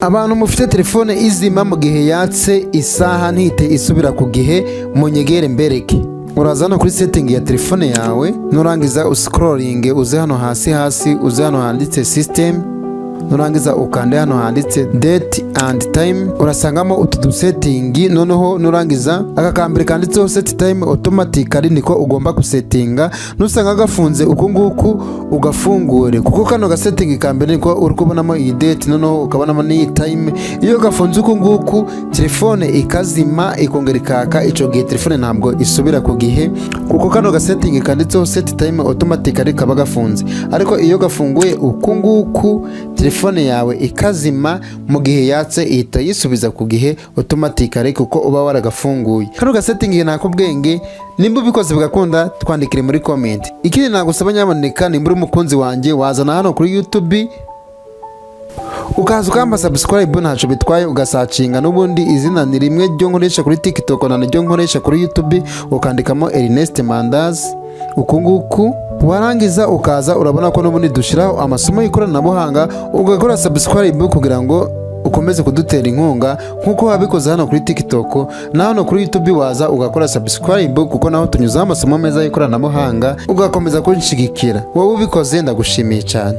Abantu mufite telefone izima mu gihe yatse isaha ntihite isubira ku gihe munyegere mbereke. Uraza hano kuri setting ya telefone yawe, nurangiza uscrolling uze hano hasi uze hano handitse system, nurangiza ukande hano handitse date and time, urasangamo utu setting. Noneho nurangiza akakambere kanditseho set time automatically niko ugomba kusettinga. Nusanga gafunze uko nguku ugafungure, kuko kano ga setting kambere niko uri kubonamo iyi date, noneho ukabonamo n'iyi time. Iyo gafunze uko nguku telefone ikazima ikongera ikaka, ico gihe telefone ntabwo isubira ku gihe, kuko kano ga setting kanditseho set time automatically kaba gafunze. Ariko iyo gafunguye uko nguku telefone yawe ikazima mu gihe yatse ihita yisubiza ku gihe automatically, kuko uba waragafunguye. Kano ga setting nakubwenge, nimba ubikoze bigakunda twandikire muri comment. Ikindi nagusaba nyamuneka, nimba uri umukunzi wanjye wazana hano kuri YouTube ukaza ukamba subscribe, ntaco bitwaye, ugasacinga n'ubundi izina ni rimwe ryo nkoresha kuri TikTok na ryo nkoresha kuri YouTube, ukandikamo Ernest Mandazi uko nguku. Warangiza ukaza urabona ko n'ubundi dushiraho amasomo y'ikoranabuhanga, ugakora subscribe kugira ngo ukomeze kudutera inkunga nkuko wabikoze hano kuri TikTok na hano kuri YouTube. Waza ugakora subscribe kuko naho tunyuzaho amasomo meza y'ikoranabuhanga, ugakomeza kunshigikira. Wowe ubikoze ndagushimiye cyane.